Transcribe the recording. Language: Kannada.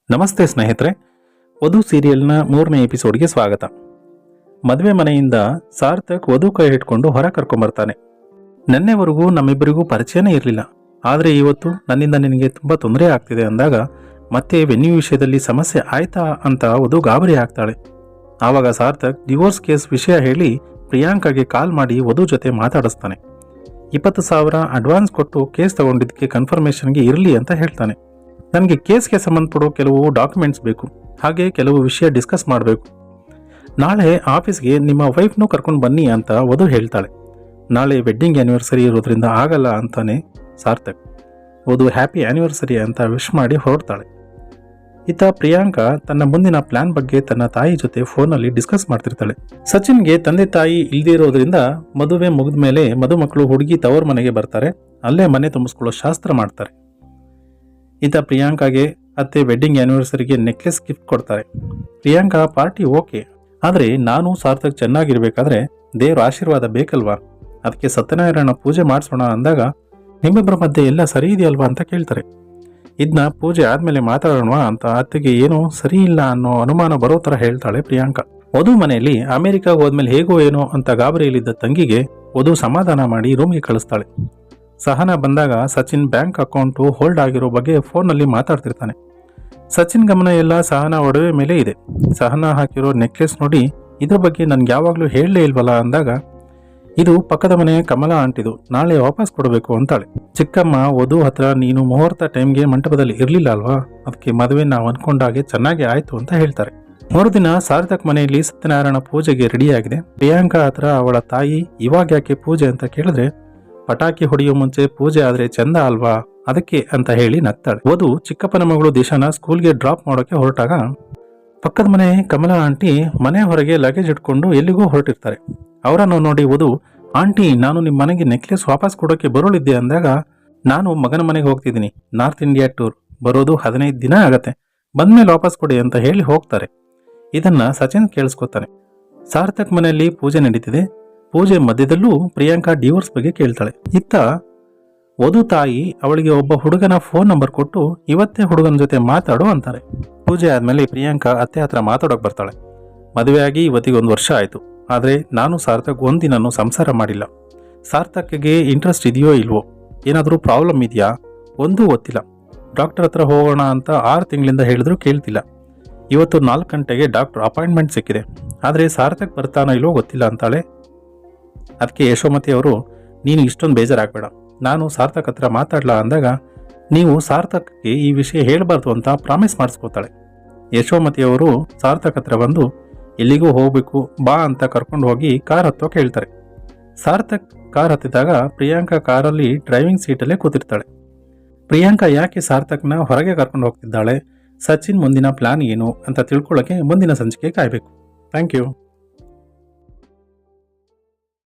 ನಮಸ್ತೆ ಸ್ನೇಹಿತರೆ, ವಧು ಸೀರಿಯಲ್ನ 3ನೇ ಎಪಿಸೋಡ್ಗೆ ಸ್ವಾಗತ. ಮದುವೆ ಮನೆಯಿಂದ ಸಾರ್ಥಕ್ ವಧು ಕೈ ಹಿಡ್ಕೊಂಡು ಹೊರ ಕರ್ಕೊಂಬರ್ತಾನೆ. ನೆನ್ನೆವರೆಗೂ ನಮ್ಮಿಬ್ಬರಿಗೂ ಪರಿಚಯನೇ ಇರಲಿಲ್ಲ, ಆದರೆ ಇವತ್ತು ನನ್ನಿಂದ ನಿನಗೆ ತುಂಬ ತೊಂದರೆ ಆಗ್ತಿದೆ ಅಂದಾಗ ಮತ್ತೆ ವೆನ್ಯೂ ವಿಷಯದಲ್ಲಿ ಸಮಸ್ಯೆ ಆಯ್ತಾ ಅಂತ ವಧು ಗಾಬರಿ ಆಗ್ತಾಳೆ. ಆವಾಗ ಸಾರ್ಥಕ್ ಡಿವೋರ್ಸ್ ಕೇಸ್ ವಿಷಯ ಹೇಳಿ ಪ್ರಿಯಾಂಕಾಗೆ ಕಾಲ್ ಮಾಡಿ ವಧು ಜೊತೆ ಮಾತಾಡಿಸ್ತಾನೆ. 20,000 ಅಡ್ವಾನ್ಸ್ ಕೊಟ್ಟು ಕೇಸ್ ತಗೊಂಡಿದ್ದಕ್ಕೆ ಕನ್ಫರ್ಮೇಷನ್ಗೆ ಇರಲಿ ಅಂತ ಹೇಳ್ತಾನೆ. ನನಗೆ ಕೇಸ್ಗೆ ಸಂಬಂಧಪಡೋ ಕೆಲವು ಡಾಕ್ಯುಮೆಂಟ್ಸ್ ಬೇಕು, ಹಾಗೆ ಕೆಲವು ವಿಷಯ ಡಿಸ್ಕಸ್ ಮಾಡಬೇಕು. ನಾಳೆ ಆಫೀಸ್ಗೆ ನಿಮ್ಮ ವೈಫ್ನೂ ಕರ್ಕೊಂಡು ಬನ್ನಿ ಅಂತ ವಧು ಹೇಳ್ತಾಳೆ. ನಾಳೆ ವೆಡ್ಡಿಂಗ್ ಆ್ಯನಿವರ್ಸರಿ ಇರೋದ್ರಿಂದ ಆಗಲ್ಲ ಅಂತಾನೆ ಸಾರ್ಥಕ್. ವಧು ಹ್ಯಾಪಿ ಆ್ಯನಿವರ್ಸರಿ ಅಂತ ವಿಶ್ ಮಾಡಿ ಹೊರಡ್ತಾಳೆ. ಇತ್ತ ಪ್ರಿಯಾಂಕಾ ತನ್ನ ಮುಂದಿನ ಪ್ಲಾನ್ ಬಗ್ಗೆ ತನ್ನ ತಾಯಿ ಜೊತೆ ಫೋನಲ್ಲಿ ಡಿಸ್ಕಸ್ ಮಾಡ್ತಿರ್ತಾಳೆ. ಸಚಿನ್ಗೆ ತಂದೆ ತಾಯಿ ಇಲ್ದಿರೋದ್ರಿಂದ ಮದುವೆ ಮುಗಿದ ಮೇಲೆ ಮದುಮಕ್ಕಳು ಹುಡುಗಿ ತವರ್ ಮನೆಗೆ ಬರ್ತಾರೆ. ಅಲ್ಲೇ ಮನೆ ತುಂಬಿಸ್ಕೊಳ್ಳೋ ಶಾಸ್ತ್ರ ಮಾಡ್ತಾರೆ. ಇತ್ತ ಪ್ರಿಯಾಂಕಾಗೆ ಅತ್ತೆ ವೆಡ್ಡಿಂಗ್ ಆ್ಯನಿವರ್ಸರಿಗೆ ನೆಕ್ಲೆಸ್ ಗಿಫ್ಟ್ ಕೊಡ್ತಾರೆ. ಪ್ರಿಯಾಂಕಾ ಪಾರ್ಟಿ ಓಕೆ, ಆದರೆ ನಾನು ಸಾರ್ಥಕ್ ಚೆನ್ನಾಗಿರ್ಬೇಕಾದ್ರೆ ದೇವ್ರ ಆಶೀರ್ವಾದ ಬೇಕಲ್ವಾ, ಅದಕ್ಕೆ ಸತ್ಯನಾರಾಯಣ ಪೂಜೆ ಮಾಡಿಸೋಣ ಅಂದಾಗ ನಿಮ್ಮಿಬ್ಬರ ಮಧ್ಯೆ ಎಲ್ಲ ಸರಿ ಇದೆಯಲ್ವಾ ಅಂತ ಕೇಳ್ತಾರೆ. ಇದನ್ನ ಪೂಜೆ ಆದ್ಮೇಲೆ ಮಾತಾಡೋಣ ಅಂತ ಅತ್ತೆಗೆ ಏನೋ ಸರಿ ಇಲ್ಲ ಅನ್ನೋ ಅನುಮಾನ ಬರೋ ಥರ ಹೇಳ್ತಾಳೆ ಪ್ರಿಯಾಂಕಾ. ವಧು ಮನೆಯಲ್ಲಿ ಅಮೆರಿಕಾಗೆ ಹೋದ್ಮೇಲೆ ಹೇಗೋ ಏನೋ ಅಂತ ಗಾಬರಿಯಲ್ಲಿದ್ದ ತಂಗಿಗೆ ವಧು ಸಮಾಧಾನ ಮಾಡಿ ರೂಮ್ಗೆ ಕಳಿಸ್ತಾಳೆ. ಸಹನಾ ಬಂದಾಗ ಸಚಿನ್ ಬ್ಯಾಂಕ್ ಅಕೌಂಟು ಹೋಲ್ಡ್ ಆಗಿರೋ ಬಗ್ಗೆ ಫೋನ್ನಲ್ಲಿ ಮಾತಾಡ್ತಿರ್ತಾನೆ. ಸಚಿನ್ ಗಮನ ಎಲ್ಲ ಸಹನಾ ಒಡವೆ ಮೇಲೆ ಇದೆ. ಸಹನಾ ಹಾಕಿರೋ ನೆಕ್ಲೆಸ್ ನೋಡಿ ಇದ್ರ ಬಗ್ಗೆ ನನ್ಗೆ ಯಾವಾಗಲೂ ಹೇಳಲೇ ಇಲ್ವಲ್ಲ ಅಂದಾಗ, ಇದು ಪಕ್ಕದ ಮನೆ ಕಮಲಾ ಆಂಟಿದು, ನಾಳೆ ವಾಪಸ್ ಕೊಡಬೇಕು ಅಂತಾಳೆ. ಚಿಕ್ಕಮ್ಮ ವಧು ಹತ್ರ ನೀನು ಮುಹೂರ್ತ ಟೈಮ್ಗೆ ಮಂಟಪದಲ್ಲಿ ಇರಲಿಲ್ಲ ಅಲ್ವಾ, ಅದಕ್ಕೆ ಮದುವೆ ನಾವು ಅನ್ಕೊಂಡಾಗೆ ಚೆನ್ನಾಗಿ ಆಯ್ತು ಅಂತ ಹೇಳ್ತಾರೆ. ಮರುದಿನ ಸಾರ್ಥಕ್ ಮನೆಯಲ್ಲಿ ಸತ್ಯನಾರಾಯಣ ಪೂಜೆಗೆ ರೆಡಿಯಾಗಿದೆ. ಪ್ರಿಯಾಂಕಾ ಹತ್ರ ಅವಳ ತಾಯಿ ಇವಾಗ ಯಾಕೆ ಪೂಜೆ ಅಂತ ಕೇಳಿದ್ರೆ, ಪಟಾಕಿ ಹೊಡೆಯೋ ಮುಂಚೆ ಪೂಜೆ ಆದ್ರೆ ಚಂದ ಅಲ್ವಾ, ಅದಕ್ಕೆ ಅಂತ ಹೇಳಿ ನಗ್ತಾಳೆ. ವಧು ಚಿಕ್ಕಪ್ಪನ ಮಗಳು ದಿಶಾನ ಸ್ಕೂಲ್ಗೆ ಡ್ರಾಪ್ ಮಾಡೋಕೆ ಹೊರಟಾಗ ಪಕ್ಕದ ಮನೆ ಕಮಲಾ ಆಂಟಿ ಮನೆ ಹೊರಗೆ ಲಗೇಜ್ ಇಟ್ಕೊಂಡು ಎಲ್ಲಿಗೋ ಹೊರಟಿರ್ತಾರೆ. ಅವರನ್ನು ನೋಡಿ ವಧು, ಆಂಟಿ ನಾನು ನಿಮ್ಮ ಮನೆಗೆ ನೆಕ್ಲೆಸ್ ವಾಪಸ್ ಕೊಡೋಕೆ ಬರೋಳಿದ್ದೆ ಅಂದಾಗ, ನಾನು ಮಗನ ಮನೆಗೆ ಹೋಗ್ತಿದ್ದೀನಿ, ನಾರ್ತ್ ಇಂಡಿಯಾ ಟೂರ್, ಬರೋದು 15 ದಿನ ಆಗತ್ತೆ, ಬಂದ್ಮೇಲೆ ವಾಪಸ್ ಕೊಡಿ ಅಂತ ಹೇಳಿ ಹೋಗ್ತಾರೆ. ಇದನ್ನ ಸಚಿನ್ ಕೇಳಿಸ್ಕೊತಾನೆ. ಸಾರ್ಥಕ್ ಮನೆಯಲ್ಲಿ ಪೂಜೆ ನಡೀತಿದೆ. ಪೂಜೆ ಮಧ್ಯದಲ್ಲೂ ಪ್ರಿಯಾಂಕಾ ಡಿವೋರ್ಸ್ ಬಗ್ಗೆ ಕೇಳ್ತಾಳೆ. ಇತ್ತ ವಧು ತಾಯಿ ಅವಳಿಗೆ ಒಬ್ಬ ಹುಡುಗನ ಫೋನ್ ನಂಬರ್ ಕೊಟ್ಟು ಇವತ್ತೇ ಹುಡುಗನ ಜೊತೆ ಮಾತಾಡು ಅಂತಾರೆ. ಪೂಜೆ ಆದ್ಮೇಲೆ ಪ್ರಿಯಾಂಕಾ ಅತ್ತೆ ಹತ್ರ ಮಾತಾಡೋಕೆ ಬರ್ತಾಳೆ. ಮದುವೆಯಾಗಿ ಇವತ್ತಿಗೆ 1 ವರ್ಷ ಆಯ್ತು, ಆದರೆ ನಾನು ಸಾರ್ಥಕ್ ಒಂದಿನೂ ಸಂಸಾರ ಮಾಡಿಲ್ಲ. ಸಾರ್ಥಕ್ಗೆ ಇಂಟ್ರೆಸ್ಟ್ ಇದೆಯೋ ಇಲ್ವೋ, ಏನಾದರೂ ಪ್ರಾಬ್ಲಮ್ ಇದೆಯಾ ಒಂದೂ ಗೊತ್ತಿಲ್ಲ. ಡಾಕ್ಟರ್ ಹತ್ರ ಹೋಗೋಣ ಅಂತ 6 ತಿಂಗಳಿಂದ ಹೇಳಿದ್ರು ಕೇಳ್ತಿಲ್ಲ. ಇವತ್ತು 4 ಗಂಟೆಗೆ ಡಾಕ್ಟರ್ ಅಪಾಯಿಂಟ್ಮೆಂಟ್ ಸಿಕ್ಕಿದೆ, ಆದರೆ ಸಾರ್ಥಕ್ ಬರ್ತಾನೋ ಇಲ್ವೋ ಗೊತ್ತಿಲ್ಲ ಅಂತಾಳೆ. ಅದಕ್ಕೆ ಯಶೋಮತಿ ಅವರು, ನೀನು ಇಷ್ಟೊಂದು ಬೇಜಾರಾಗಬೇಡ, ನಾನು ಸಾರ್ಥಕ್ ಹತ್ರ ಮಾತಾಡ್ಲಾ ಅಂದಾಗ, ನೀವು ಸಾರ್ಥಕ್ಗೆ ಈ ವಿಷಯ ಹೇಳಬಾರ್ದು ಅಂತ ಪ್ರಾಮಿಸ್ ಮಾಡಿಸ್ಕೋತಾಳೆ. ಯಶೋಮತಿ ಅವರು ಸಾರ್ಥಕ್ ಹತ್ರ ಬಂದು ಎಲ್ಲಿಗೂ ಹೋಗ್ಬೇಕು ಬಾ ಅಂತ ಕರ್ಕೊಂಡು ಹೋಗಿ ಕಾರ್ ಹತ್ತೋಕೆ ಹೇಳ್ತಾರೆ. ಸಾರ್ಥಕ್ ಕಾರ್ ಹತ್ತಿದಾಗ ಪ್ರಿಯಾಂಕಾ ಕಾರಲ್ಲಿ ಡ್ರೈವಿಂಗ್ ಸೀಟಲ್ಲೇ ಕೂತಿರ್ತಾಳೆ. ಪ್ರಿಯಾಂಕಾ ಯಾಕೆ ಸಾರ್ಥಕ್ನ ಹೊರಗೆ ಕರ್ಕೊಂಡು ಹೋಗ್ತಿದ್ದಾಳೆ, ಸಚಿನ್ ಮುಂದಿನ ಪ್ಲಾನ್ ಏನು ಅಂತ ತಿಳ್ಕೊಳ್ಳೋಕೆ ಮುಂದಿನ ಸಂಚಿಕೆ ಕಾಯಬೇಕು. Thank you.